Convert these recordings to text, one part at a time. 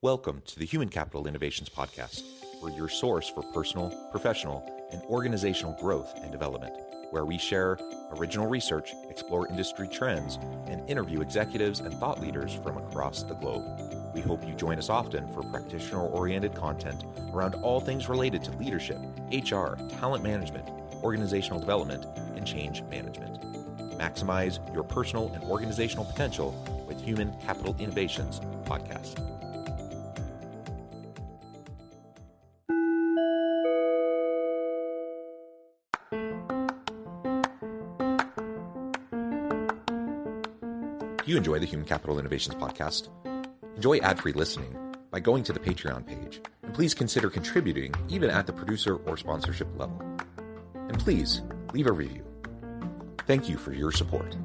Welcome to the Human Capital Innovations Podcast. We're your source for personal, professional, and organizational growth and development, where we share original research, explore industry trends, and interview executives and thought leaders from across the globe. We hope you join us often for practitioner-oriented content around all things related to leadership, HR, talent management, organizational development, and change management. Maximize your personal and organizational potential with Human Capital Innovations Podcast. If you enjoy the Human Capital Innovations Podcast, enjoy ad-free listening by going to the Patreon page, and please consider contributing even at the producer or sponsorship level. And please leave a review. Thank you for your support.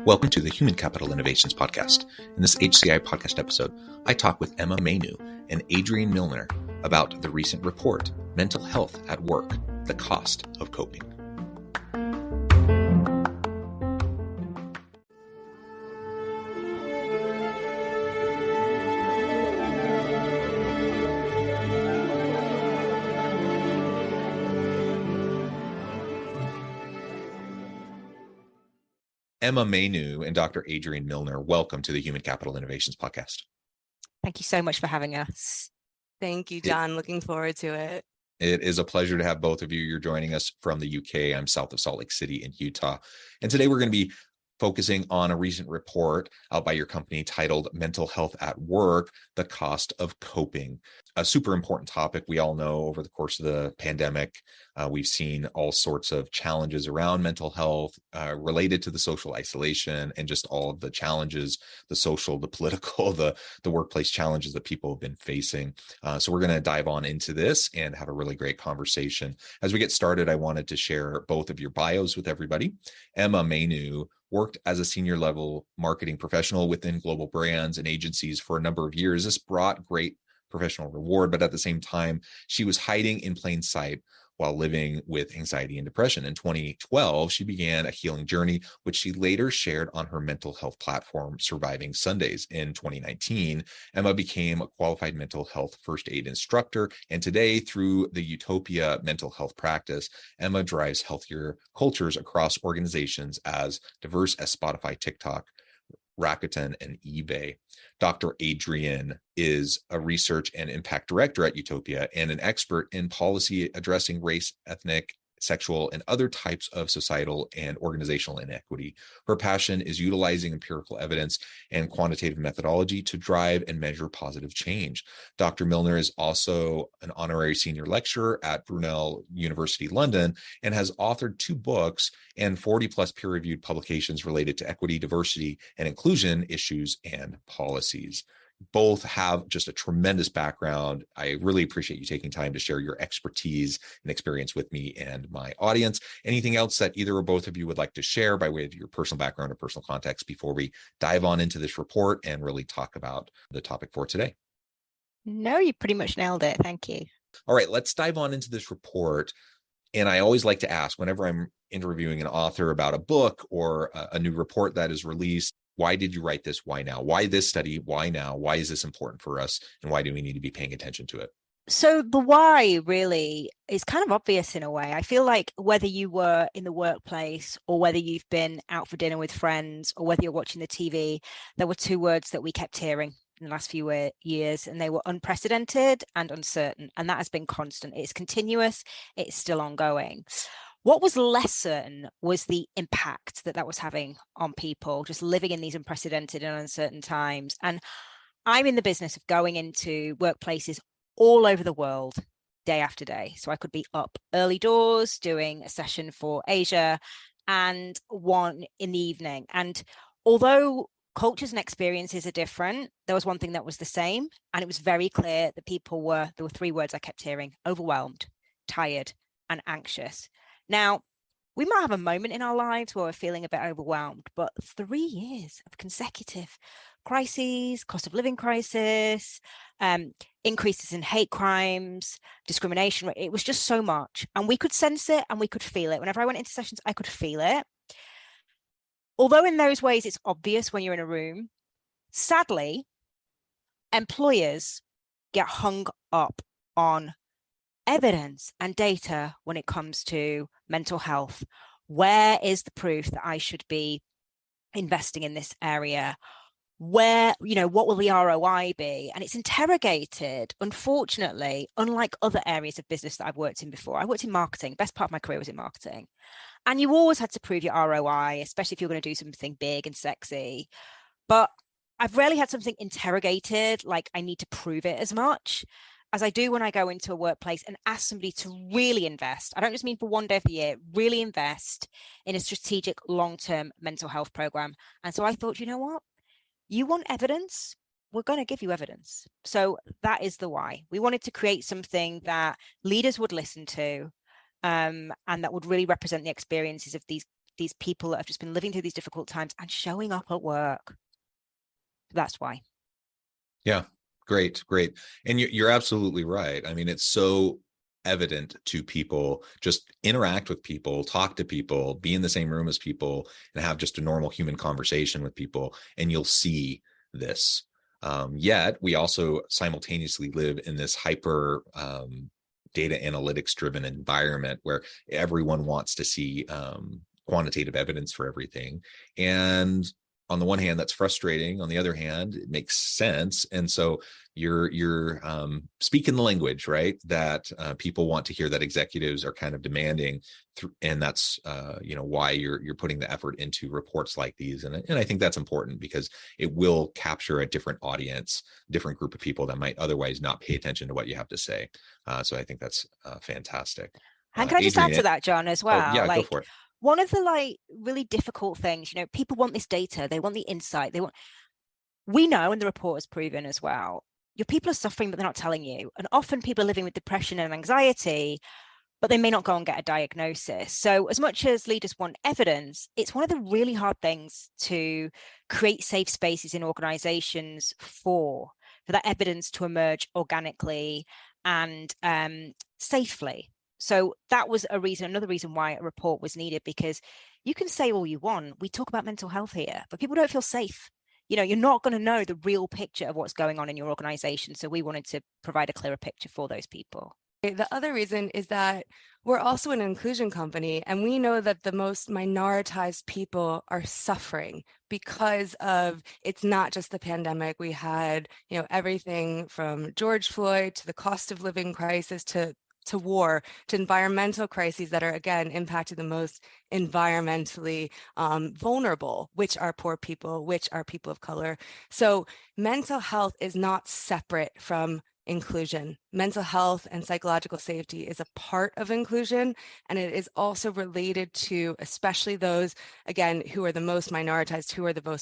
Welcome to the Human Capital Innovations Podcast. In this HCI Podcast episode, I talk with Emma Mainoo and Adrienne Milner about the recent report, Mental Health at Work, the Cost of Coping. Emma Mainoo and Dr. Adrienne Milner, welcome to the Human Capital Innovations Podcast. Thank you so much for having us. Thank you, John. Looking forward to it. It is a pleasure to have both of you. You're joining us from the UK. I'm south of Salt Lake City in Utah. And today we're going to be focusing on a recent report out by your company titled Mental Health at Work, the Cost of Coping. A super important topic. We all know over the course of the pandemic, we've seen all sorts of challenges around mental health related to the social isolation and just all of the challenges, the social, the political, the workplace challenges that people have been facing. So we're going to dive on into this and have a really great conversation. As we get started, I wanted to share both of your bios with everybody. Emma Mainoo worked as a senior level marketing professional within global brands and agencies for a number of years. This brought great professional reward, but at the same time, she was hiding in plain sight while living with anxiety and depression. In 2012, she began a healing journey, which she later shared on her mental health platform, Surviving Sundays. In 2019, Emma became a qualified mental health first aid instructor. And today, through the Utopia mental health practice, Emma drives healthier cultures across organizations as diverse as Spotify, TikTok, Rakuten, and eBay. Dr. Adrienne is a research and impact director at Utopia and an expert in policy addressing race, ethnic, sexual, and other types of societal and organizational inequity. Her passion is utilizing empirical evidence and quantitative methodology to drive and measure positive change. Dr. Milner is also an honorary senior lecturer at Brunel University, London, and has authored 2 books and 40 plus peer-reviewed publications related to equity, diversity, and inclusion issues and policies. Both have just a tremendous background. I really appreciate you taking time to share your expertise and experience with me and my audience. Anything else that either or both of you would like to share by way of your personal background or personal context before we dive on into this report and really talk about the topic for today? No, you pretty much nailed it. Thank you. All right, let's dive on into this report. And I always like to ask whenever I'm interviewing an author about a book or a new report that is released, why did you write this? Why now? Why this study? Why now? Why is this important for us? And why do we need to be paying attention to it? So the why really is kind of obvious in a way. I feel like whether you were in the workplace or whether you've been out for dinner with friends or whether you're watching the TV, there were 2 words that we kept hearing in the last few years, and they were unprecedented and uncertain. And that has been constant. It's continuous. It's still ongoing. What was less certain was the impact that was having on people just living in these unprecedented and uncertain times. And I'm in the business of going into workplaces all over the world day after day. So I could be up early doors doing a session for Asia and one in the evening. And although cultures and experiences are different, there was one thing that was the same. And it was very clear that there were 3 words I kept hearing: overwhelmed, tired, and anxious. Now, we might have a moment in our lives where we're feeling a bit overwhelmed, but 3 years of consecutive crises, cost of living crisis, increases in hate crimes, discrimination. It was just so much. And we could sense it and we could feel it. Whenever I went into sessions, I could feel it. Although in those ways, it's obvious when you're in a room, sadly, employers get hung up on evidence and data when it comes to mental health. Where is the proof that I should be investing in this area? Where, what will the ROI be? And it's interrogated, unfortunately, unlike other areas of business that I've worked in before. I worked in marketing. Best part of my career was in marketing. And you always had to prove your ROI, especially if you're going to do something big and sexy. But I've rarely had something interrogated, like I need to prove it as much as I do when I go into a workplace and ask somebody to really invest. I don't just mean for one day of the year, really invest in a strategic long-term mental health program. And so I thought, you know what? You want evidence? We're going to give you evidence. So that is the why. We wanted to create something that leaders would listen to, and that would really represent the experiences of these people that have just been living through these difficult times and showing up at work. That's why. Yeah, great. And you're absolutely right. I mean, it's so evident to people. Just interact with people, talk to people, be in the same room as people, and have just a normal human conversation with people, and you'll see this. Yet we also simultaneously live in this hyper data analytics driven environment where everyone wants to see quantitative evidence for everything. And on the one hand, that's frustrating. On the other hand, it makes sense. And so you're speaking the language, right? That people want to hear, that executives are kind of demanding, and that's why you're putting the effort into reports like these. And I think that's important because it will capture a different audience, different group of people that might otherwise not pay attention to what you have to say. So I think that's fantastic. And can I just add to that, John, as well? Oh, yeah, go for it. One of the really difficult things, people want this data, they want the insight, we know, and the report has proven as well, your people are suffering, but they're not telling you. And often people are living with depression and anxiety, but they may not go and get a diagnosis. So as much as leaders want evidence, it's one of the really hard things to create safe spaces in organizations for that evidence to emerge organically and safely. So that was another reason why a report was needed, because you can say all you want. We talk about mental health here, but people don't feel safe. You're not going to know the real picture of what's going on in your organization. So we wanted to provide a clearer picture for those people. The other reason is that we're also an inclusion company, and we know that the most minoritized people are suffering because of, it's not just the pandemic. We had, everything from George Floyd to the cost of living crisis to war, to environmental crises that are, again, impacting the most environmentally vulnerable, which are poor people, which are people of color. So mental health is not separate from inclusion. Mental health and psychological safety is a part of inclusion, and it is also related to especially those, again, who are the most minoritized, who are the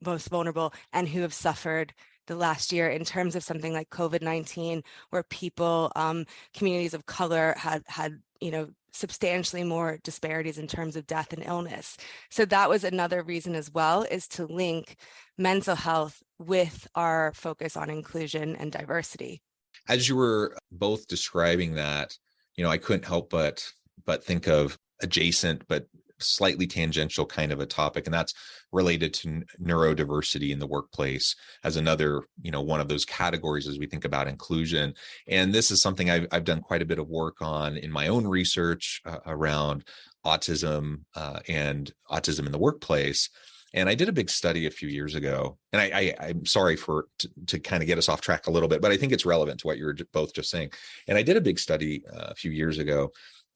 most vulnerable, and who have suffered the last year in terms of something like COVID-19, where people, communities of color had substantially more disparities in terms of death and illness. So that was another reason as well, is to link mental health with our focus on inclusion and diversity. As you were both describing that, I couldn't help but think of adjacent but slightly tangential kind of a topic, and that's related to neurodiversity in the workplace as another, one of those categories as we think about inclusion. And this is something I've done quite a bit of work on in my own research around autism and autism in the workplace. And I did a big study a few years ago, and I'm sorry to kind of get us off track a little bit, but I think it's relevant to what you were both just saying. And I did a big study a few years ago,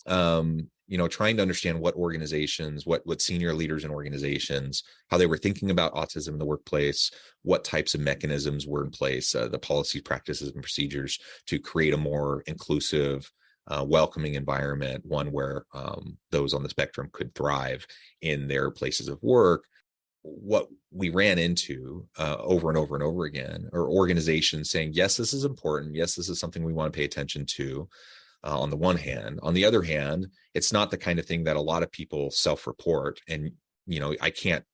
trying to understand what organizations, what senior leaders in organizations, how they were thinking about autism in the workplace, what types of mechanisms were in place, the policy, practices, and procedures to create a more inclusive, welcoming environment, one where those on the spectrum could thrive in their places of work. What we ran into over and over and over again are organizations saying, yes, this is important. Yes, this is something we want to pay attention to. On the one hand. On the other hand, it's not the kind of thing that a lot of people self-report. And, I can't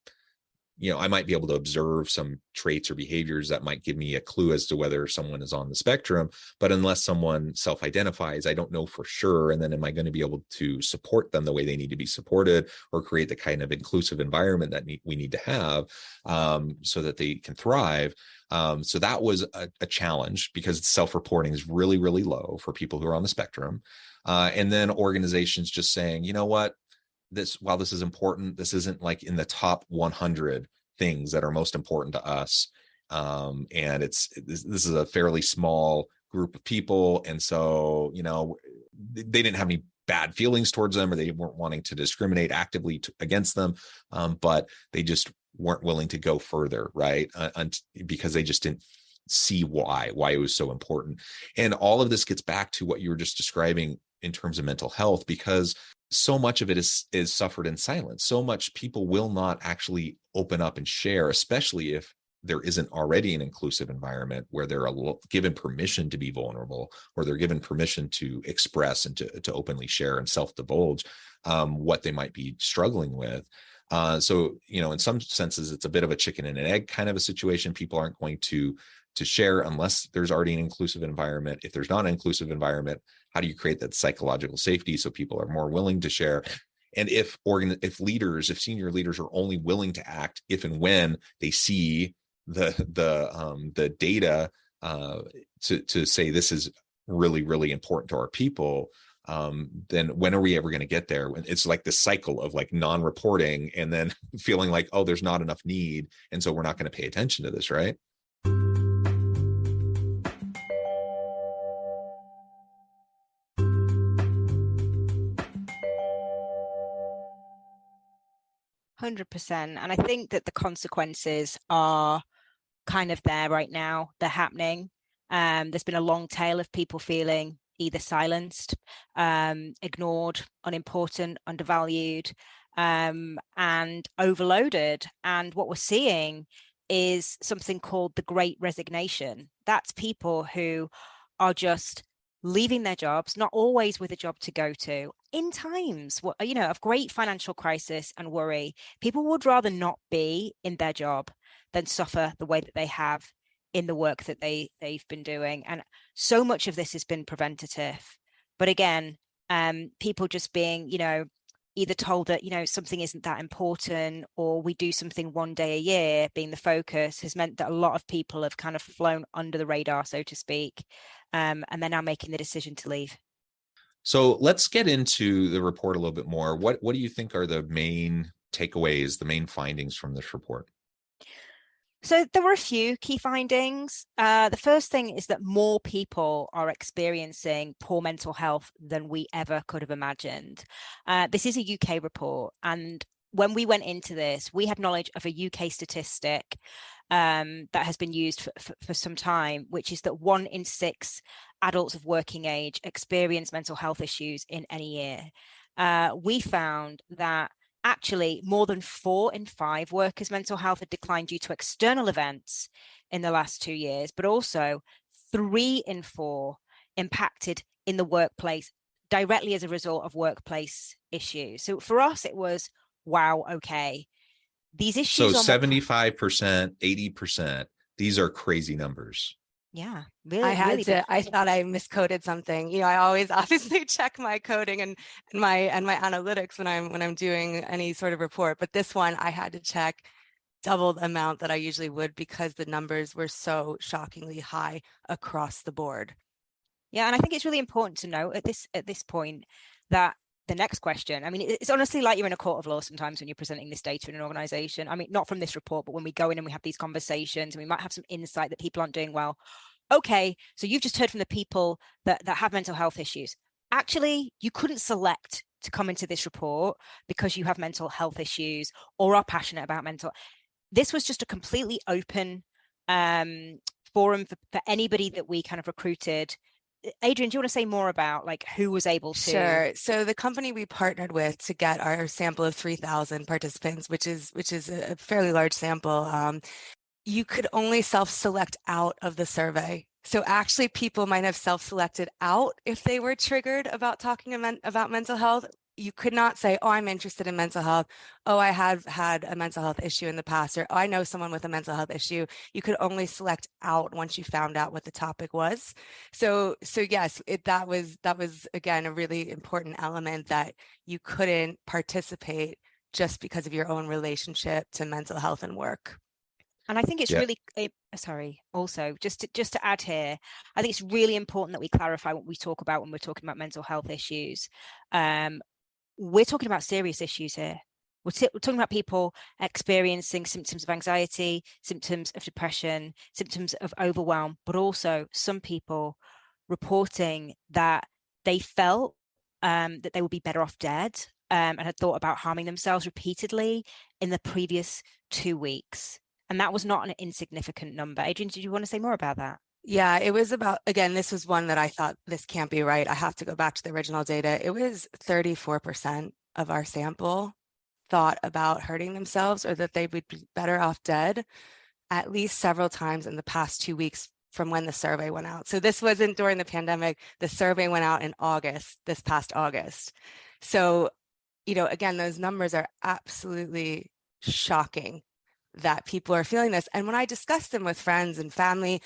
I might be able to observe some traits or behaviors that might give me a clue as to whether someone is on the spectrum. But unless someone self-identifies, I don't know for sure. And then am I going to be able to support them the way they need to be supported, or create the kind of inclusive environment that we need to have so that they can thrive? So that was a challenge, because self-reporting is really, really low for people who are on the spectrum. And then organizations just saying, you know what, while this is important, this isn't like in the top 100 things that are most important to us. And this is a fairly small group of people. And so, they didn't have any bad feelings towards them, or they weren't wanting to discriminate actively against them. But they just weren't willing to go further, right? Because they just didn't see why it was so important. And all of this gets back to what you were just describing in terms of mental health, because so much of it is suffered in silence. So much people will not actually open up and share, especially if there isn't already an inclusive environment where they're given permission to be vulnerable, or they're given permission to express and to openly share and self-divulge what they might be struggling with. So, in some senses, it's a bit of a chicken and an egg kind of a situation. People aren't going to share unless there's already an inclusive environment. If there's not an inclusive environment, how do you create that psychological safety so people are more willing to share? And if senior leaders are only willing to act if and when they see the data to say this is really, really important to our people, then when are we ever going to get there? It's like this cycle of like non-reporting and then feeling like, oh, there's not enough need, and so we're not going to pay attention to this, right? %. And I think that the consequences are kind of there right now. They're happening. There's been a long tail of people feeling either silenced, ignored, unimportant, undervalued, and overloaded. And what we're seeing is something called the Great Resignation. That's people who are just leaving their jobs, not always with a job to go to. In times, of great financial crisis and worry, people would rather not be in their job than suffer the way that they have in the work that they've been doing. And so much of this has been preventative. But again, people just being, either told that, something isn't that important, or we do something one day a year being the focus, has meant that a lot of people have kind of flown under the radar, so to speak. And they're now making the decision to leave. So let's get into the report a little bit more. What do you think are the main takeaways, the main findings from this report? So there were a few key findings. The first thing is that more people are experiencing poor mental health than we ever could have imagined. This is a UK report, and when we went into this, we had knowledge of a UK statistic that has been used for some time, which is that 1 in 6 adults of working age experience mental health issues in any year. We found that actually more than 4 in 5 workers' mental health had declined due to external events in the last 2 years, but also 3 in 4 impacted in the workplace directly as a result of workplace issues. So for us, it was, wow, okay. These issues. So 75%, 80%, these are crazy numbers. Yeah, really. I thought I miscoded something. I always obviously check my coding and my analytics when I'm doing any sort of report. But this one, I had to check double the amount that I usually would, because the numbers were so shockingly high across the board. Yeah, and I think it's really important to note at this point that the next question, I mean, it's honestly like you're in a court of law sometimes when you're presenting this data in an organization. I mean, not from this report, but when we go in and we have these conversations and we might have some insight that people aren't doing well. Okay, so you've just heard from the people that have mental health issues. Actually, you couldn't select to come into this report because you have mental health issues or are passionate about mental. This was just a completely open forum for anybody that we kind of recruited. Adrienne, do you want to say more about like who was able to? Sure. So the company we partnered with to get our sample of 3,000 participants, which is a fairly large sample, you could only self-select out of the survey. So actually people might have self-selected out if they were triggered about talking about mental health, you could not say, oh, I'm interested in mental health. Oh, I have had a mental health issue in the past, or oh, I know someone with a mental health issue. You could only select out once you found out what the topic was. So yes, that was again a really important element, that you couldn't participate just because of your own relationship to mental health and work. And I think it's really, sorry, also just to add here, I think it's really important that we clarify what we talk about when we're talking about mental health issues. We're talking about serious issues here. We're talking about people experiencing symptoms of anxiety, symptoms of depression, symptoms of overwhelm, but also some people reporting that they felt that they would be better off dead, and had thought about harming themselves repeatedly in the previous 2 weeks. And that was not an insignificant number. Adrienne, did you want to say more about that? Yeah, it was about, again, this was one that I thought, this can't be right. I have to go back to the original data. It was 34% of our sample thought about hurting themselves, or that they would be better off dead, at least several times in the past 2 weeks from when the survey went out. So this wasn't during the pandemic. The survey went out in August, this past August. So, again, those numbers are absolutely shocking that people are feeling this. And when I discussed them with friends and family,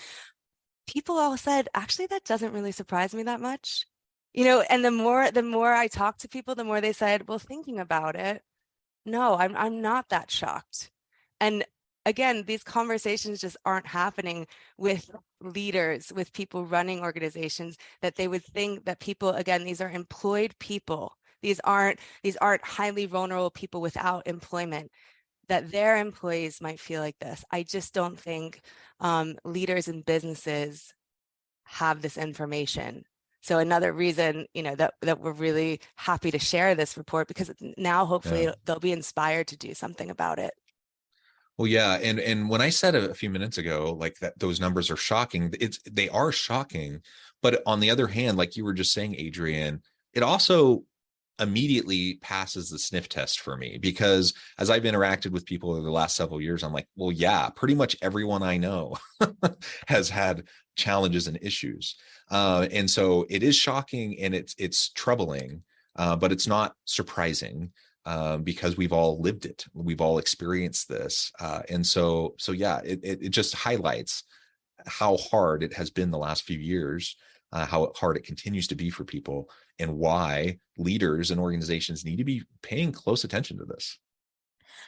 people all said, actually, that doesn't really surprise me that much. And the more I talked to people, the more they said, well, thinking about it, no, I'm not that shocked. And again, these conversations just aren't happening with leaders, with people running organizations, that they would think that people, again, these are employed people. These aren't highly vulnerable people without employment, that their employees might feel like this. I just don't think leaders in businesses have this information. So another reason, that we're really happy to share this report, because now hopefully they'll be inspired to do something about it. Well, yeah, and when I said a few minutes ago, like that, those numbers are shocking. They are shocking, but on the other hand, like you were just saying, Adrienne, it also immediately passes the sniff test for me, because as I've interacted with people over the last several years, I'm like, well, yeah, pretty much everyone I know has had challenges and issues. And so it is shocking, and it's troubling, but it's not surprising, because we've all lived it. We've all experienced this. And so yeah, it just highlights how hard it has been the last few years, how hard it continues to be for people, and why leaders and organizations need to be paying close attention to this.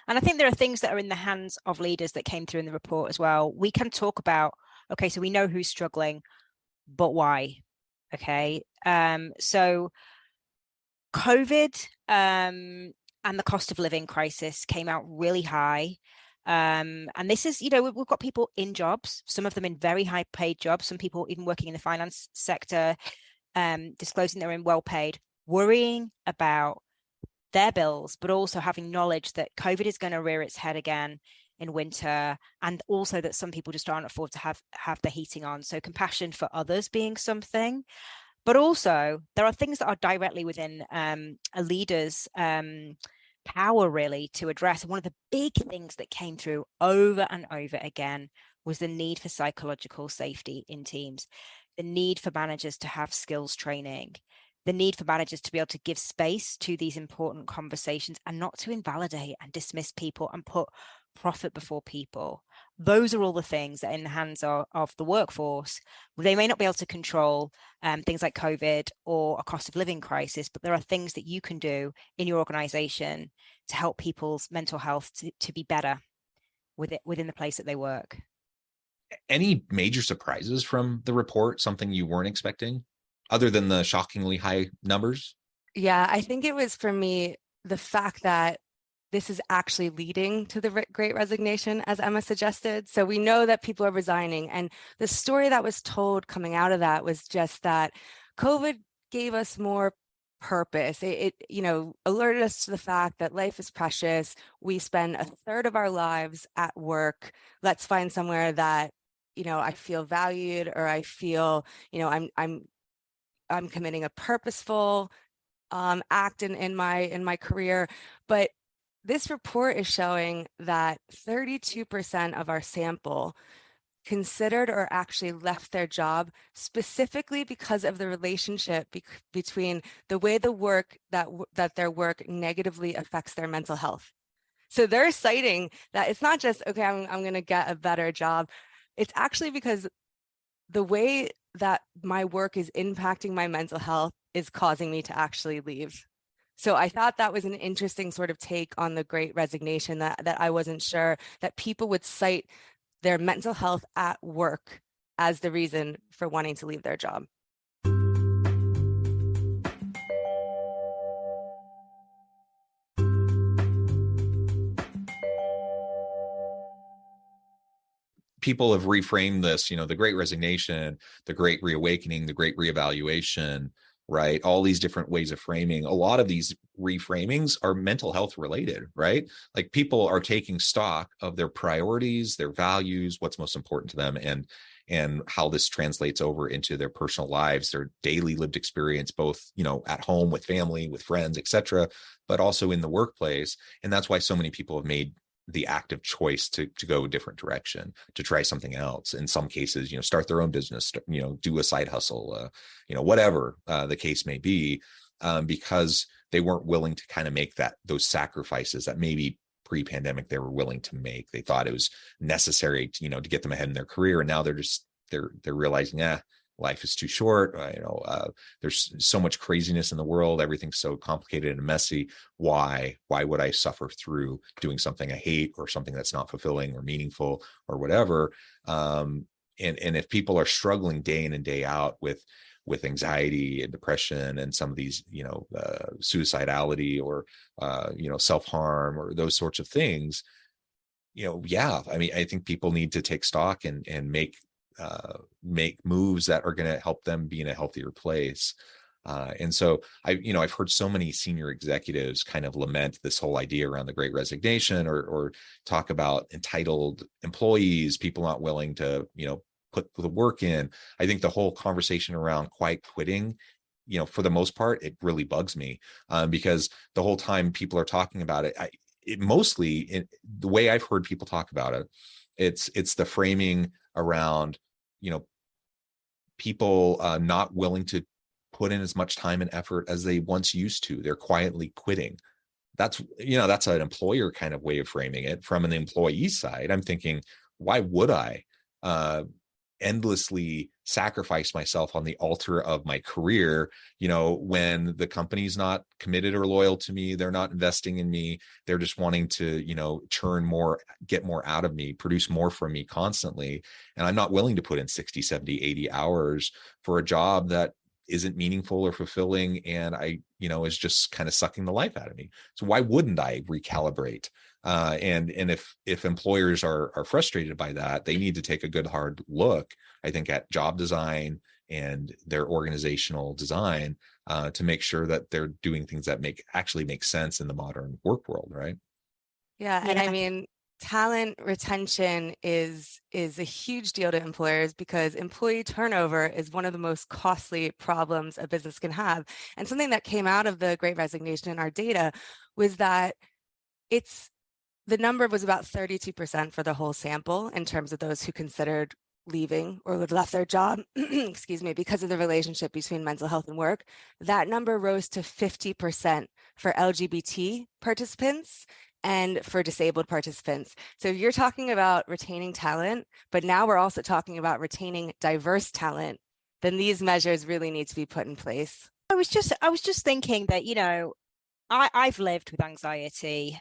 And I think there are things that are in the hands of leaders that came through in the report as well. We can talk about, okay, so we know who's struggling, but why? Okay. So COVID and the cost of living crisis came out really high. And this is, we've got people in jobs, some of them in very high paid jobs, some people even working in the finance sector, disclosing they're in well paid, worrying about their bills, but also having knowledge that COVID is going to rear its head again in winter, and also that some people just aren't afford to have the heating on. So compassion for others being something. But also there are things that are directly within a leader's power, really, to address. And one of the big things that came through over and over again was the need for psychological safety in teams, the need for managers to have skills training, the need for managers to be able to give space to these important conversations and not to invalidate and dismiss people and put profit before people. Those are all the things that are in the hands of the workforce. They may not be able to control things like COVID or a cost of living crisis, but there are things that you can do in your organization to help people's mental health to be better within the place that they work. Any major surprises from the report, something you weren't expecting, other than the shockingly high numbers? Yeah, I think it was, for me, the fact that this is actually leading to the Great Resignation, as Emma suggested. So we know that people are resigning. And the story that was told coming out of that was just that COVID gave us more purpose. It alerted us to the fact that life is precious. We spend a third of our lives at work. Let's find somewhere that, I feel valued, or I feel, I'm committing a purposeful act in my career. But this report is showing that 32% of our sample considered or actually left their job specifically because of the relationship between the way the work that their work negatively affects their mental health. So they're citing that it's not just, okay, I'm going to get a better job. It's actually because the way that my work is impacting my mental health is causing me to actually leave. So I thought that was an interesting sort of take on the Great Resignation, that I wasn't sure that people would cite their mental health at work as the reason for wanting to leave their job. People have reframed this, the Great Resignation, the Great Reawakening, the Great Reevaluation, right? All these different ways of framing. A lot of these reframings are mental health related, right? Like people are taking stock of their priorities, their values, what's most important to them, and how this translates over into their personal lives, their daily lived experience, both, at home with family, with friends, etc., but also in the workplace. And that's why so many people have made the active choice to go a different direction, to try something else. In some cases, start their own business, do a side hustle, whatever the case may be, because they weren't willing to kind of make those sacrifices that maybe pre-pandemic they were willing to make. They thought it was necessary to, to get them ahead in their career. And now they're realizing, life is too short. There's so much craziness in the world. Everything's so complicated and messy. Why would I suffer through doing something I hate, or something that's not fulfilling or meaningful or whatever? And if people are struggling day in and day out with anxiety and depression and some of these, suicidality or, self-harm or those sorts of things, I think people need to take stock and make moves that are going to help them be in a healthier place. And so I've heard so many senior executives kind of lament this whole idea around the Great Resignation, or talk about entitled employees, people not willing to, put the work in. I think the whole conversation around quiet quitting, for the most part, it really bugs me, because the whole time people are talking about it, the way I've heard people talk about it, it's the framing around, people not willing to put in as much time and effort as they once used to. They're quietly quitting. That's an employer kind of way of framing it. From an employee side, I'm thinking, why would I endlessly sacrifice myself on the altar of my career, when the company's not committed or loyal to me, they're not investing in me, they're just wanting to, churn more, get more out of me, produce more from me constantly. And I'm not willing to put in 60, 70, 80 hours for a job that isn't meaningful or fulfilling, and is just kind of sucking the life out of me. So why wouldn't I recalibrate? And if employers are frustrated by that, they need to take a good hard look, I think, at job design and their organizational design, to make sure that they're doing things that actually make sense in the modern work world, right? Yeah, and I mean, talent retention is a huge deal to employers, because employee turnover is one of the most costly problems a business can have. And something that came out of the Great Resignation in our data was that the number was about 32% for the whole sample in terms of those who considered leaving or had left their job, excuse me, because of the relationship between mental health and work. That number rose to 50% for LGBT participants and for disabled participants. So if you're talking about retaining talent, but now we're also talking about retaining diverse talent, then these measures really need to be put in place. I was just thinking that, I've lived with anxiety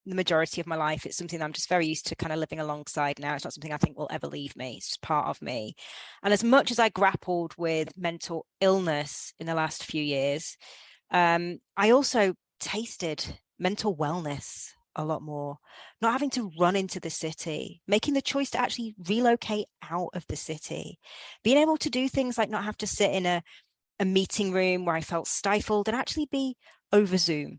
the majority of my life. It's something that I'm just very used to kind of living alongside now. It's not something I think will ever leave me. It's just part of me. And as much as I grappled with mental illness in the last few years, I also tasted mental wellness a lot more. Not having to run into the city, making the choice to actually relocate out of the city, being able to do things like not have to sit in a meeting room where I felt stifled and actually be over Zoom.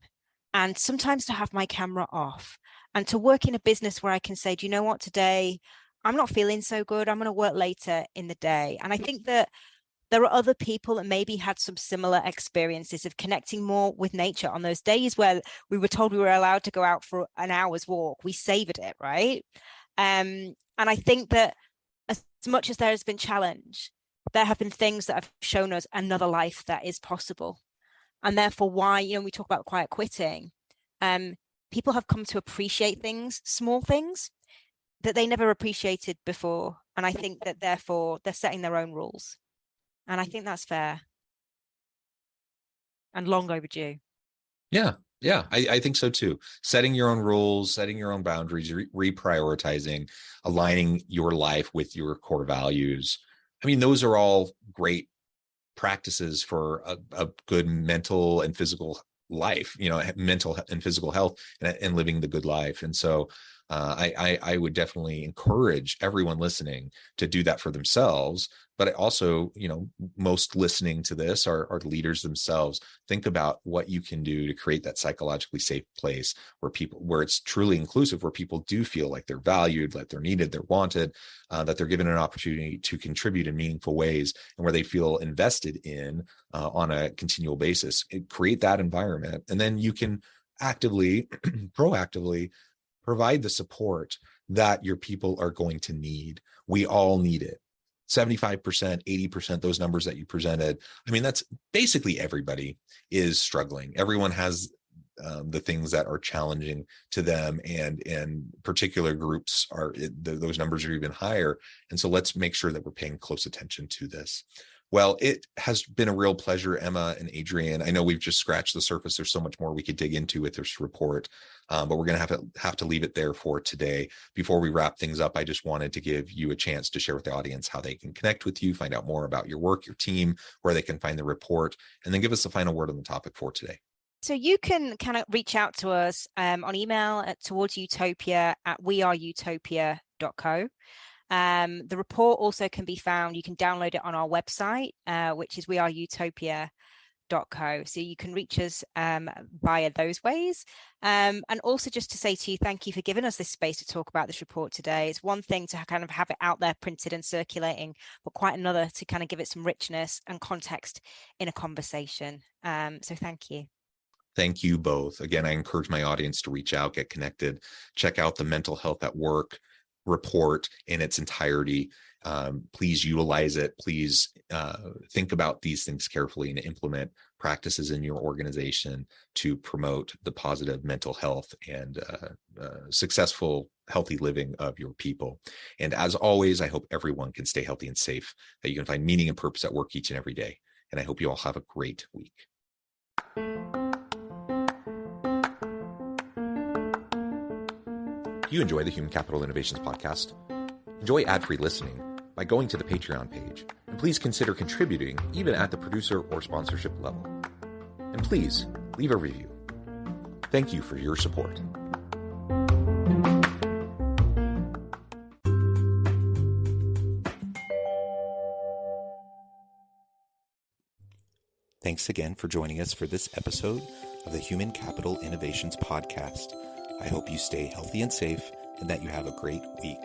And sometimes to have my camera off, and to work in a business where I can say, do you know what, today I'm not feeling so good, I'm going to work later in the day. And I think that there are other people that maybe had some similar experiences of connecting more with nature on those days where we were told we were allowed to go out for an hour's walk. We savored it, right? And I think that as much as there has been challenge, there have been things that have shown us another life that is possible. And therefore why, we talk about quiet quitting, people have come to appreciate things, small things that they never appreciated before. And I think that therefore they're setting their own rules. And I think that's fair and long overdue. Yeah. I think so too. Setting your own rules, setting your own boundaries, reprioritizing, aligning your life with your core values. I mean, those are all great practices for a good mental and physical life, mental and physical health and living the good life. And so I would definitely encourage everyone listening to do that for themselves. But I also, most listening to this are leaders themselves. Think about what you can do to create that psychologically safe place where it's truly inclusive, where people do feel like they're valued, like they're needed, they're wanted, that they're given an opportunity to contribute in meaningful ways, and where they feel invested in on a continual basis. Create that environment, and then you can actively, proactively provide the support that your people are going to need. We all need it. 75%, 80%, those numbers that you presented. I mean, that's basically everybody is struggling. Everyone has the things that are challenging to them, and particular groups those numbers are even higher. And so let's make sure that we're paying close attention to this. Well, it has been a real pleasure, Emma and Adrienne. I know we've just scratched the surface. There's so much more we could dig into with this report, but we're going to have to leave it there for today. Before we wrap things up, I just wanted to give you a chance to share with the audience how they can connect with you, find out more about your work, your team, where they can find the report, and then give us the final word on the topic for today. So you can kind of reach out to us on email at towardsutopia@weareutopia.co. The report also can be found, you can download it on our website, which is weareutopia.co. So you can reach us via those ways. And also just to say to you, thank you for giving us this space to talk about this report today. It's one thing to kind of have it out there printed and circulating, but quite another to kind of give it some richness and context in a conversation. So thank you. Thank you both. Again, I encourage my audience to reach out, get connected, check out the Mental Health at Work report in its entirety. Please utilize it. Please think about these things carefully and implement practices in your organization to promote the positive mental health and successful, healthy living of your people. And as always, I hope everyone can stay healthy and safe, that you can find meaning and purpose at work each and every day. And I hope you all have a great week. Do you enjoy the Human Capital Innovations podcast? Enjoy ad-free listening by going to the Patreon page, and please consider contributing even at the producer or sponsorship level. And please leave a review. Thank you for your support. Thanks again for joining us for this episode of the Human Capital Innovations podcast. I hope you stay healthy and safe, and that you have a great week.